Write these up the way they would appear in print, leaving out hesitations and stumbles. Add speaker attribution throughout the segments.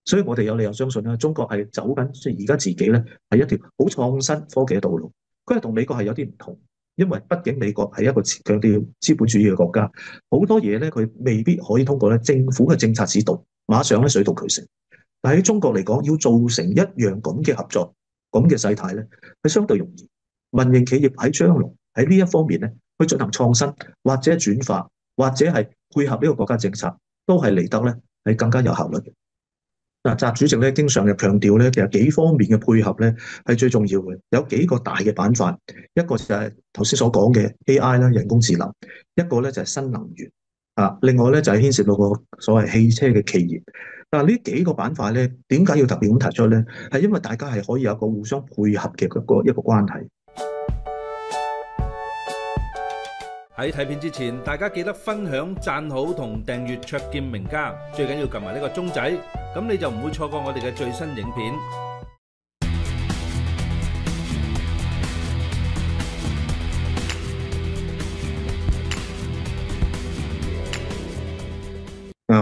Speaker 1: 所以我哋有理由相信咧，中國係走緊即係而家自己咧係一條好創新科技嘅道路。佢係同美國係有啲唔同，因為畢竟美國係一個強調資本主義嘅國家，好多嘢咧佢未必可以通過咧政府嘅政策指導，馬上咧水到渠成。但係喺中國嚟講，要做成一樣咁嘅合作、咁嘅勢態咧，係相對容易。民營企業喺將來喺呢一方面咧，去進行創新或者轉化，或者係配合呢個國家政策，都係嚟得咧係更加有效率嘅。嗱，習主席咧經常又強調咧，其實幾方面嘅配合咧係最重要嘅，有幾個大嘅板塊，一個就係頭先所講嘅 AI 啦，人工智能，一個咧就係新能源啊，另外咧就係牽涉到個所謂汽車嘅企業。嗱，呢幾個板塊咧，點解要特別咁提出咧？係因為大家係可以有一個互相配合嘅一個關係。
Speaker 2: 喺睇片之前，大家記得分享、讚好同訂閱卓見名家，最緊要撳埋呢個鐘仔，咁你就唔會錯過我哋嘅最新影片。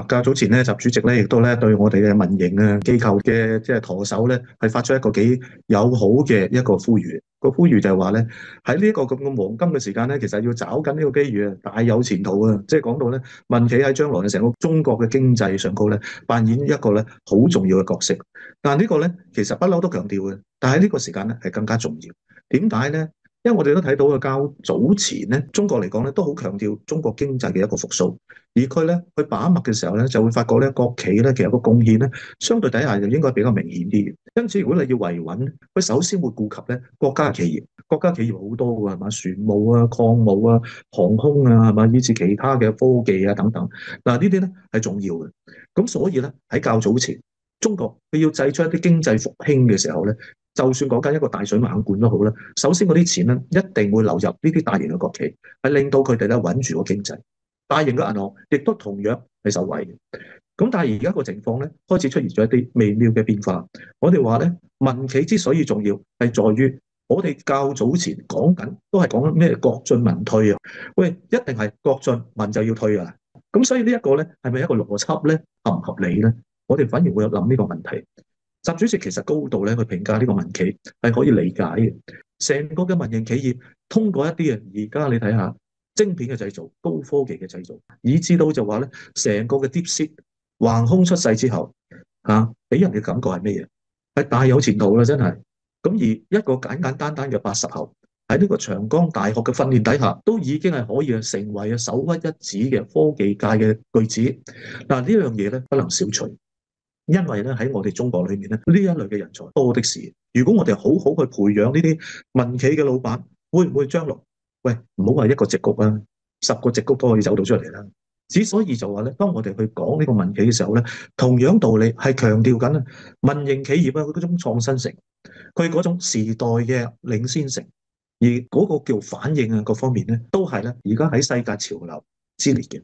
Speaker 1: 較早前咧，習主席咧亦都咧對我哋嘅民營啊機構嘅即係舵手咧，係發出一個幾友好嘅一個呼籲。個呼籲就係話咧，喺呢一個咁嘅黃金嘅時間咧，其實要找緊呢個機遇啊，大有前途啊！即係講到咧，民企喺將來嘅成個中國嘅經濟上高咧，扮演一個咧好重要嘅角色。但係呢個咧，其實不嬲都強調嘅，但係呢個時間咧係更加重要。點解咧？因為我哋都睇到嘅較早前咧，中國嚟講咧都好強調中國經濟嘅一個復甦，而佢咧去把握嘅時候咧，就會發覺咧國企咧其實個貢獻咧相對底下就應該比較明顯啲嘅。因此，如果你要維穩，佢首先會顧及咧國家企業，國家企業好多㗎係嘛，船務啊、礦務啊、航空啊係嘛，以至其他嘅科技啊等等。嗱呢啲咧係重要嘅。咁所以咧喺較早前，中國佢要製出一啲經濟復興嘅時候咧，就算講緊一個大水猛灌都好啦，首先嗰啲錢咧一定會流入呢啲大型嘅國企，係令到佢哋咧穩住個經濟。大型嘅銀行亦都同樣係受惠嘅。咁但係而家個情況咧開始出現咗一啲微妙嘅變化。我哋話咧民企之所以重要，係在於我哋較早前講緊都係講緊咩國進民退啊。喂，一定係國進民就要退啊。咁所以呢一個咧係咪一個邏輯咧合唔合理咧？我哋反而會有諗呢個問題。習主席其實高度咧去評價呢個民企係可以理解嘅。成個嘅民營企業通過一啲而家你睇下晶片嘅製造、高科技嘅製造，以至到就話咧成個嘅 DeepSeek 橫空出世之後俾人嘅感覺係咩嘢？係大有前途啦，真係。咁而一個簡簡單單嘅80後喺呢個長江大學嘅訓練底下，都已經係可以成為首屈一指嘅科技界嘅巨子。嗱，呢樣嘢咧不能小覷。因為咧喺我哋中國裏面咧，呢一類嘅人才多的是。如果我哋好好去培養呢啲民企嘅老闆，會唔會將來唔好話一個矽谷啊，10個矽谷都可以走到出嚟啦。之所以就話咧，當我哋去講呢個民企嘅時候咧，同樣道理係強調緊民營企業佢嗰種創新性，佢嗰種時代嘅領先性，而嗰個叫反應各方面咧，都係咧而家喺世界潮流之列嘅。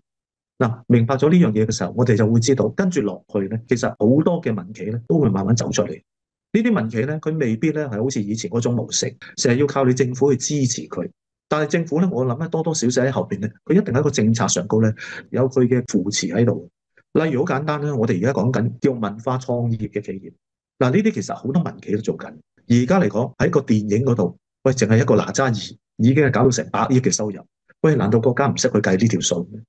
Speaker 1: 明白咗呢樣嘢嘅時候，我哋就會知道跟住落去咧，其實好多嘅民企咧都會慢慢走出嚟。呢啲民企咧，佢未必咧係好似以前嗰種模式，成日要靠你政府去支持佢。但係政府咧，我諗咧多多少少喺後邊咧，佢一定喺個政策上高咧有佢嘅扶持喺度。例如好簡單咧，我哋而家講緊叫文化創業嘅企業，呢啲其實好多民企都做緊。而家嚟講喺個電影嗰度，淨係一個哪吒2已經係搞到成100億嘅收入。難道國家唔識去計呢條數咩？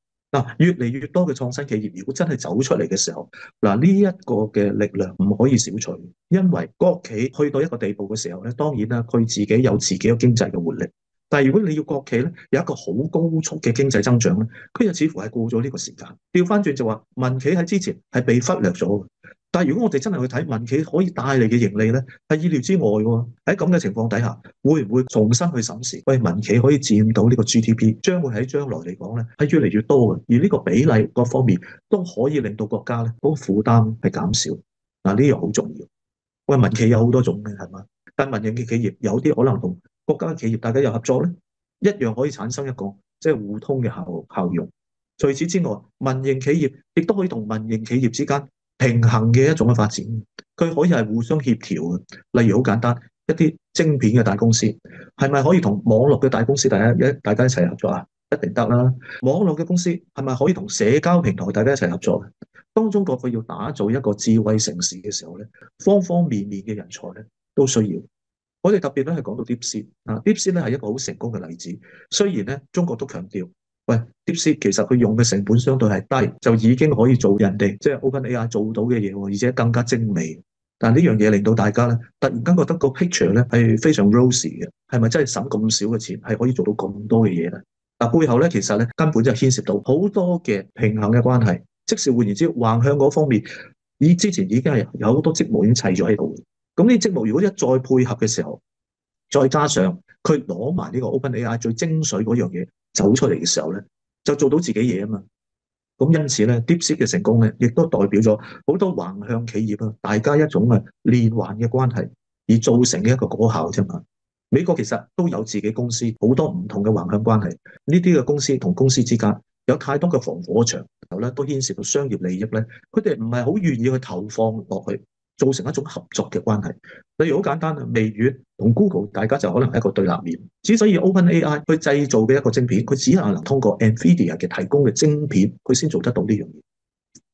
Speaker 1: 越嚟越多嘅創新企業，如果真係走出嚟嘅時候，呢一個嘅力量唔可以小覷，因為國企去到一個地步嘅時候咧，當然啦，佢自己有自己嘅經濟嘅活力。但係如果你要國企咧有一個好高速嘅經濟增長咧，佢又似乎係過咗呢個時間。調翻轉就話民企喺之前係被忽略咗。但係如果我哋真係去睇民企可以帶嚟嘅盈利咧，係意料之外喎。喺咁嘅情況底下，會唔會重新去審視？民企可以佔到呢個 GDP，將會喺將來嚟講咧係越嚟越多嘅，而呢個比例各方面都可以令到國家咧嗰個負擔係減少。呢樣好重要。民企有好多種嘅係嘛，但民營嘅企業有啲可能同國家嘅企業大家有合作咧，一樣可以產生一個即係互通嘅效用。除此之外，民營企業亦都可以同民營企業之間平衡嘅一種嘅發展，佢可以係互相協調嘅。例如好簡單，一啲晶片嘅大公司係咪可以同網絡嘅大公司大家一齊合作啊？一定得啦。網絡嘅公司係咪可以同社交平台大家一齊合作？當中國佢要打造一個智慧城市嘅時候咧，方方面面嘅人才咧都需要。我哋特別咧係講到 DeepSeek 啊，DeepSeek 咧係一個好成功嘅例子。雖然咧中國都強調，喂，DeepSeek 其實佢用嘅成本相對係低，就已經可以做人哋即係 OpenAI 做到嘅嘢，而且更加精美。但係呢樣嘢令到大家咧突然間覺得個 picture 咧係非常 rosy 嘅，係咪真係省咁少嘅錢係可以做到咁多嘅嘢咧？嗱，背後咧其實咧根本就牽涉到好多嘅平衡嘅關係。即是換言之，橫向嗰方面，之前已經係有好多職務已經砌咗喺度。咁呢啲職務如果一再配合嘅時候，再加上佢攞埋呢個 OpenAI 最精髓嗰樣嘢走出嚟嘅時候咧，就做到自己嘢啊嘛。咁因此咧，DeepSeek 嘅成功咧，亦都代表咗好多橫向企業啊，大家一種連環嘅關係而造成嘅一個果效啫嘛。美國其實都有自己公司好多唔同嘅橫向關係，呢啲嘅公司同公司之間有太多嘅防火牆，然後咧都牽涉到商業利益咧，佢哋唔係好願意去投放落去，造成一種合作嘅關係。例如好簡單啊，微軟同 Google 大家就可能係一個對立面。之所以 OpenAI 去製造嘅一個晶片，佢只係能通過 NVIDIA 嘅提供嘅晶片，佢先做得到呢樣嘢。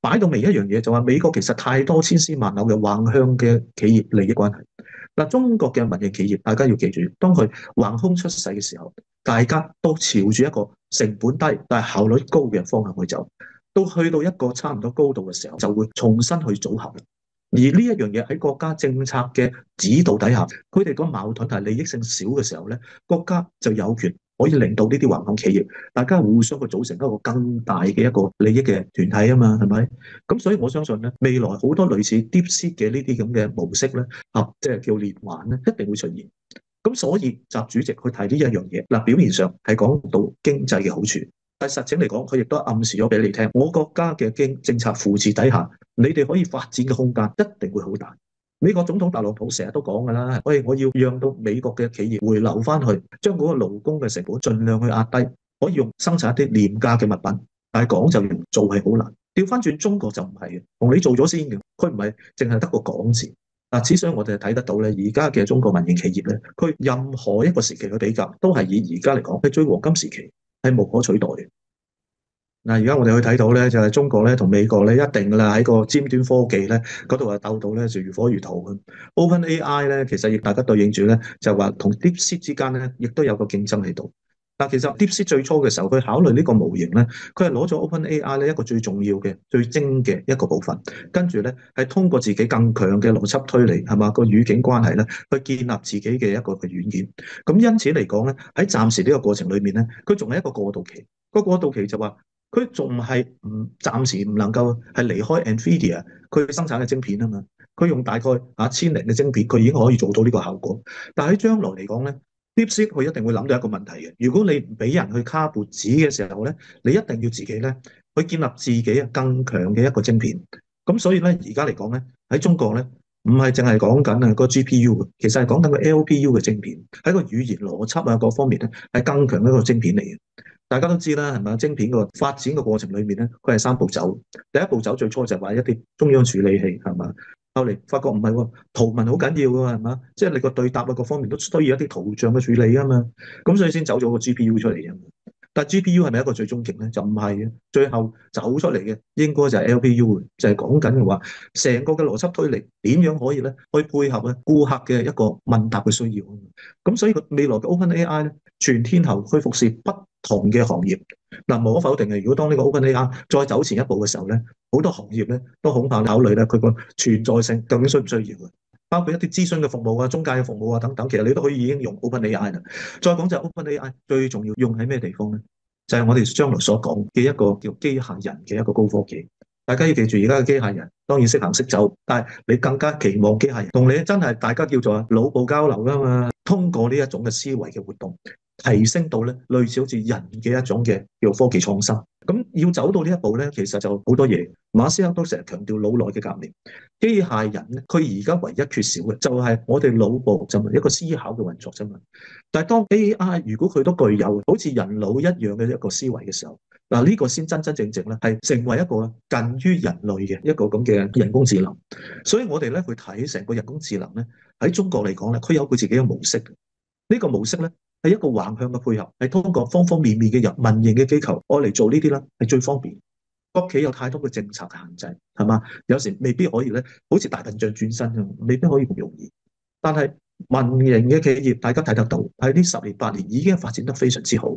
Speaker 1: 擺到明一樣嘢就話美國其實太多千絲萬縷嘅橫向嘅企業利益關係。嗱，中國嘅民營企業，大家要記住，當佢橫空出世嘅時候，大家都朝住一個成本低但係效率高嘅方向去走，到去到一個差唔多高度嘅時候，就會重新去組合。而呢一樣嘢喺國家政策嘅指導底下，佢哋個矛盾係利益性少嘅時候咧，國家就有權可以令到呢啲橫向企業大家互相去組成一個更大嘅一個利益嘅團體啊嘛，係咪？咁所以我相信咧，未來好多類似 DeepSeek 嘅呢啲咁嘅模式咧，即係叫連環咧，一定會出現。咁所以習主席去提呢一樣嘢，嗱，表面上係講到經濟嘅好處，但係實情嚟講，佢亦都暗示咗俾你聽，我國家嘅政策扶持底下，你哋可以發展嘅空間一定會好大。美國總統特朗普成日都講㗎啦，喂，我要讓到美國嘅企業回流翻去，將嗰個勞工嘅成本盡量去壓低，可以用生產一啲廉價嘅物品。但係講就用，做係好難。調翻轉中國就唔係嘅，同你做咗先嘅，佢唔係淨係得個講字。嗱，之所以我哋睇得到咧，而家嘅中國民營企業咧，佢任何一個時期去比較，都係以而家嚟講係最黃金時期，係無可取代嘅。嗱，而家我哋去睇到咧，就係中國咧同美國咧一定㗎啦，喺個尖端科技咧嗰度啊鬥到咧就如火如荼嘅。OpenAI 咧其實亦大家對應住咧，就話同 DeepSeek 之間咧，亦都有個競爭喺度。但其實 DeepSeek 最初嘅時候，佢考慮呢個模型咧，佢係攞咗 OpenAI 咧一個最重要嘅、最精嘅一個部分，跟住咧係通過自己更強嘅邏輯推理，係嘛個語境關係咧，去建立自己嘅一個嘅軟件。咁因此嚟講咧，喺暫時呢個過程裏面咧，佢仲係一個過渡期。個過渡期就話佢仲係暫時唔能夠係離開 NVIDIA 佢生產嘅晶片啊嘛。佢用大概1000零嘅晶片，佢已經可以做到呢個效果。但係喺將來嚟講咧，DeepSeek 佢一定會諗到一個問題嘅，如果你唔俾人去卡脖子嘅時候咧，你一定要自己咧去建立自己更強嘅一個晶片。咁所以咧，而家嚟講咧，喺中國咧，唔係淨係講緊個 GPU，其實係講緊個 LPU 嘅晶片，喺個語言邏輯各方面咧係更強嘅一個晶片嚟嘅。大家都知啦，係咪？晶片個發展嘅過程裏面咧，佢係3步走。第一步走最初就係話一啲中央處理器，係嘛？後嚟發覺唔係喎，圖文好緊要㗎，係嘛？即係你個對答各方面都需要一啲圖像嘅處理啊嘛。咁所以先走咗個 GPU 出嚟嘅。但係 GPU 係咪一個最終極咧？就唔係嘅。最後走出嚟嘅應該就係 LPU，就係講緊嘅話，成個嘅邏輯推理點樣可以咧去配合顧客嘅一個問答嘅需要。咁所以未來嘅 OpenAI 咧，全天候去服侍不同嘅行業。嗱，無可否定嘅，如果當呢個 OpenAI 再走前一步嘅時候咧，好多行業咧都恐怕考慮咧佢個存在性究竟需唔需要嘅，包括一啲諮詢嘅服務啊、中介嘅服務啊等等，其實你都可以已經用 OpenAI 啦。再講就係 OpenAI 最重要用喺咩地方咧？就係我哋將來所講嘅一個叫機械人嘅一個高科技。大家要記住，而家嘅機械人當然識行識走，但係你更加期望機械人同你真係大家叫做腦部交流噶嘛，通過呢一種嘅思維嘅活動，提升到咧類似好似人嘅一種嘅叫科技創新。咁要走到呢一步咧，其實就好多嘢。馬斯克都成日強調腦內嘅革命。機械人咧，佢而家唯一缺少嘅就係我哋腦部就係一個思考嘅運作啫嘛。但係當 AI 如果佢都具有好似人腦一樣嘅一個思維嘅時候，嗱，呢個先真真正正咧係成為一個近於人類嘅一個咁嘅人工智能。所以我哋咧去睇成個人工智能咧喺中國嚟講咧，佢有佢自己嘅模式。呢個模式咧係一個橫向嘅配合，係通過方方面面嘅人民營嘅機構我嚟做呢啲啦，係最方便。國企有太多嘅政策限制，係嘛？有時未必可以咧，好似大笨象轉身咁，未必可以咁容易。但係民營嘅企業，大家睇得到喺呢10年8年已經發展得非常之好。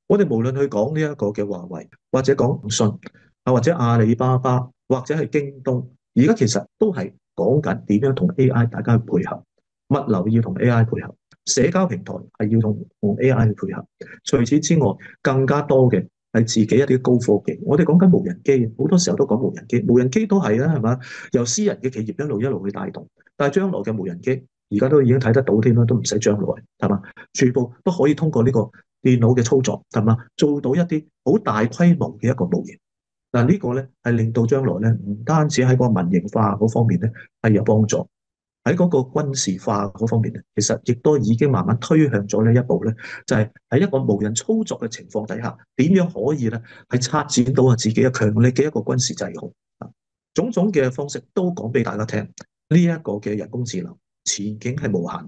Speaker 1: 我哋無論去講呢一個嘅華為，或者講騰訊，或者阿里巴巴，或者係京東，而家其實都係講緊點樣同 AI 大家去配合，物流要同 AI 配合，社交平台係要同 AI 去配合。除此之外，更加多嘅係自己一啲高科技。我哋講緊無人機，好多時候都講無人機，無人機都係啊，係嘛？由私人嘅企業一路去帶動，但係將來嘅無人機而家都已經睇得到添啦，都唔使將來，係嘛？全部都可以通過呢個電腦嘅操作，係嘛？做到一啲好大規模嘅一個模型。嗱，呢個咧係令到將來咧唔單止喺個民營化嗰方面咧係有幫助，喺嗰個軍事化嗰方面咧，其實亦都已經慢慢推向咗呢一步咧，就係喺一個無人操作嘅情況底下，點樣可以咧係策展到自己嘅強力嘅一個軍事制衡啊，種種嘅方式都講俾大家聽。呢一個嘅人工智能前景係無限，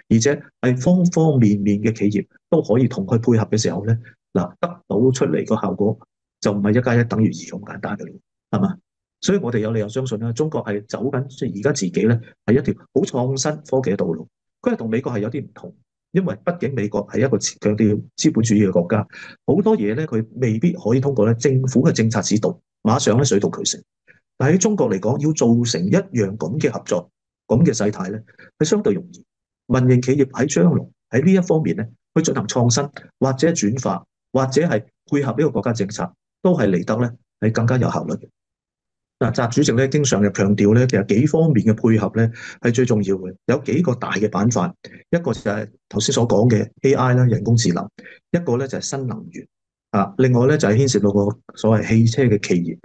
Speaker 1: 而且係方方面面嘅企業都可以同佢配合嘅時候咧，嗱，得到出嚟個效果就唔係1+1等於2咁簡單嘅咯，係嘛？所以我哋有理由相信啦，中國係走緊即係而家自己咧係一條好創新科技嘅道路。佢係同美國係有啲唔同，因為畢竟美國係一個強調資本主義嘅國家，好多嘢咧佢未必可以通過咧政府嘅政策指導，馬上咧水到渠成。但喺中國嚟講，要做成一樣咁嘅合作、咁嘅勢態咧，係相對容易。民營企業喺將來喺呢一方面咧，去進行創新或者轉化，或者係配合呢個國家政策，都係嚟得咧係更加有效率嘅。嗱，習主席咧經常又強調咧，其實幾方面嘅配合咧係最重要嘅，有幾個大嘅板塊，一個就係頭先所講嘅 AI 啦，人工智能；一個咧就係新能源啊，另外咧就係牽涉到個所謂汽車嘅企業。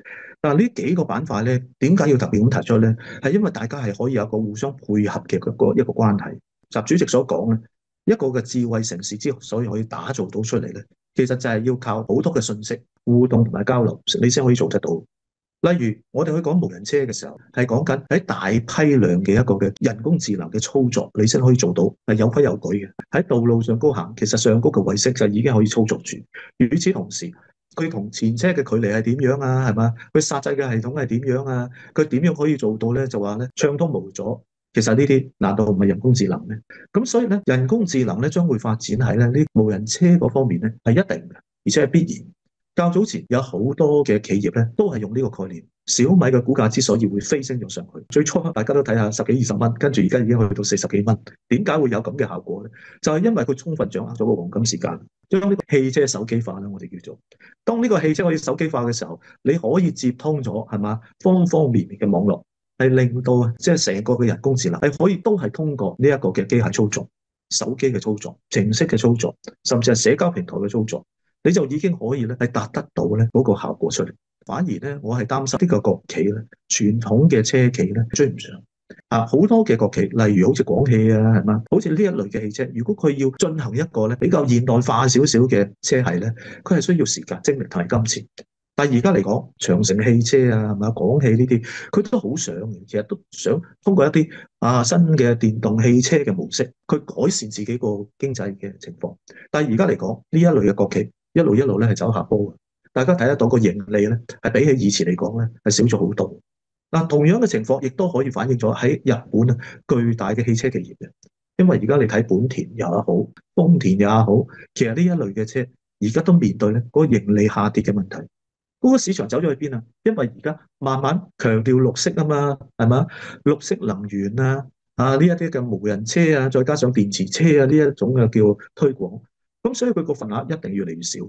Speaker 1: 但係呢幾個板塊咧，點解要特別咁提出咧？係因為大家係可以有個互相配合嘅一個關係。習主席所講咧，一個嘅智慧城市之所以可以打造到出嚟咧，其實就係要靠好多嘅信息互動同埋交流，你先可以做得到。例如，我哋去講無人車嘅時候，係講緊喺大批量嘅一個嘅人工智能嘅操作，你先可以做到係有規有矩嘅。喺道路上高行，其實上高嘅衛星就已經可以操作住。與此同時，佢同前車嘅距離係點樣啊？係嘛？佢剎掣嘅系統係點樣啊？佢點樣可以做到咧？就話咧暢通無阻。其實呢啲難道唔係人工智能咩？咁所以咧，人工智能咧將會發展喺咧呢無人車嗰方面咧係一定嘅，而且係必然。較早前有好多嘅企業咧，都係用呢個概念。小米嘅股價之所以會飛升咗上去，最初大家都睇下10幾20蚊，跟住而家已經去到40幾蚊。點解會有咁嘅效果咧？就係因為佢充分掌握咗個黃金時間，將呢個汽車手機化啦，我哋叫做。當呢個汽車可以手機化嘅時候，你可以接通咗係嘛方方面面嘅網絡，係令到即係成個嘅人工智能係可以都係通過呢一個嘅機械操作、手機嘅操作、程式嘅操作，甚至係社交平台嘅操作。你就已經可以咧係達得到咧嗰個效果出嚟。反而咧，我係擔心呢個國企咧，傳統嘅車企咧追唔上啊！好多嘅國企，例如好似廣汽啊，係嘛？好似呢一類嘅汽車，如果佢要進行一個咧比較現代化少少嘅車系咧，佢係需要時間、精力同埋金錢。但係而家嚟講，長城汽車啊，係嘛？廣汽呢啲，佢都好想嘅，其實都想通過一啲新嘅電動汽車嘅模式，去改善自己個經濟嘅情況。但係而家嚟講，呢一類嘅國企，一路咧係走下坡嘅，大家睇得到個盈利咧係比起以前嚟講咧係少咗好多。嗱，同樣嘅情況亦都可以反映咗喺日本啊巨大嘅汽車企業嘅，因為而家你睇本田也好，豐田也好，其實呢一類嘅車而家都面對咧嗰個盈利下跌嘅問題。嗰個市場走咗去邊啊？因為而家慢慢強調綠色啊嘛，係嘛？綠色能源啊，呢一啲嘅無人車啊，再加上電池車啊呢一種嘅叫推廣。咁所以佢個份額一定越嚟越少，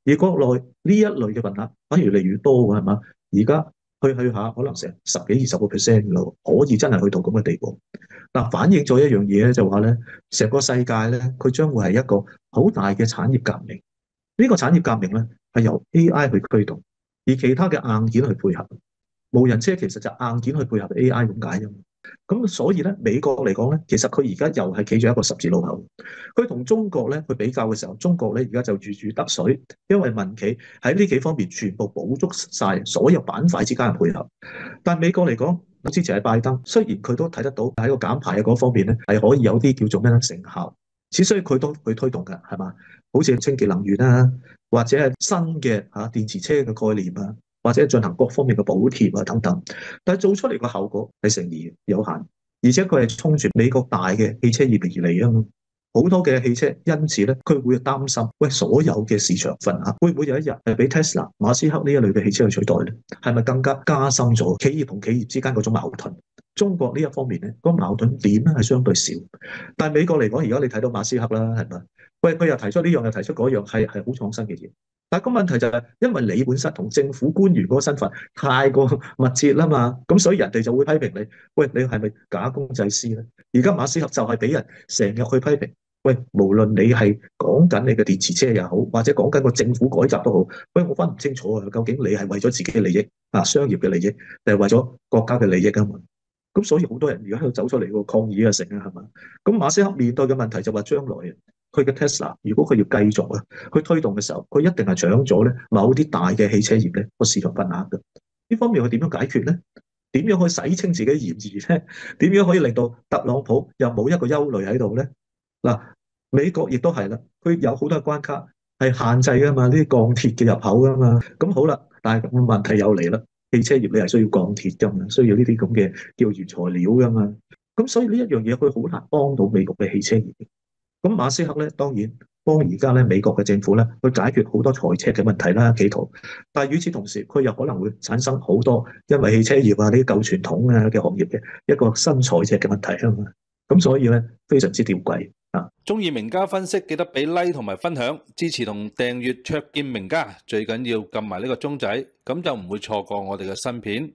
Speaker 1: 而國內呢一類嘅份額反而越嚟越多嘅，係嘛？而家去下可能成10幾20% 咯，可以真係去到咁嘅地步。嗱，反映咗一樣嘢咧，就話咧，成個世界咧，佢將會係一個好大嘅產業革命。呢個產業革命咧係由 AI 去驅動，而其他嘅硬件去配合。無人車其實就硬件去配合 AI 咁解啫嘛。咁所以咧，美國嚟講咧，其實佢而家又係企住一個十字路口。佢同中國咧去比較嘅時候，中國咧而家就如魚得水，因為民企喺呢幾方面全部補足晒所有板塊之間嘅配合。但美國嚟講，之前係拜登，雖然佢都睇得到喺個減排嘅嗰方面咧係可以有啲叫做咩咧成效，只需要佢都去推動㗎，係嘛？好似清潔能源啊，或者係新嘅電池車嘅概念啊，或者進行各方面嘅補貼啊等等。但係做出嚟個效果係成疑有限，而且佢係衝住美國大嘅汽車業而嚟啊嘛。好多嘅汽車，因此咧，佢會擔心，喂，所有嘅市場份額會唔會有一日係俾 Tesla、馬斯克呢一類嘅汽車去取代咧？係咪更加加深咗企業同企業之間嗰種矛盾？中國呢一方面咧，個矛盾點咧係相對少，但係美國嚟講，而家你睇到馬斯克啦，係咪？喂，佢又提出呢樣，又提出嗰樣，係好創新嘅嘢。但係個問題就係，因為你本身同政府官員嗰個身份太過密切啦嘛，咁所以人哋就會批評你，喂，你係咪假公濟私咧？而家馬斯克就係俾人成日去批評。喂，無論你係講緊你嘅電池車又好，或者講緊個政府改革都好，喂，我分唔清楚啊，究竟你係為咗自己嘅利益商業嘅利益，定係為咗國家嘅利益啊嘛？咁所以好多人而家喺度走出嚟個抗議啊成啊，係嘛？咁馬斯克面對嘅問題就話將來佢嘅 Tesla 如果佢要繼續去推動嘅時候，佢一定係搶咗咧某啲大嘅汽車業咧個市場份額嘅。呢方面佢點樣解決咧？點樣可以洗清自己嫌疑咧？點樣可以令到特朗普又冇一個憂慮喺度咧？嗱，美國亦都係啦，佢有好多關卡係限制噶嘛，呢啲鋼鐵嘅入口噶嘛。咁好啦，但係問題又嚟啦，汽車業你係需要鋼鐵噶嘛，需要呢啲咁嘅叫原材料噶嘛。咁所以呢一樣嘢佢好難幫到美國嘅汽車業。咁馬斯克咧當然幫而家咧美國嘅政府咧去解決好多財赤嘅問題啦，企圖。但係與此同時，佢又可能會產生好多因為汽車業啊呢啲舊傳統啊嘅行業嘅一個新財赤嘅問題啊嘛。咁所以咧非常之吊詭。
Speaker 2: 鍾意名家分析，記得俾 like 同埋分享，支持同訂閱卓見名家，最緊要撳埋呢個鐘仔，咁就唔會錯過我哋嘅新片。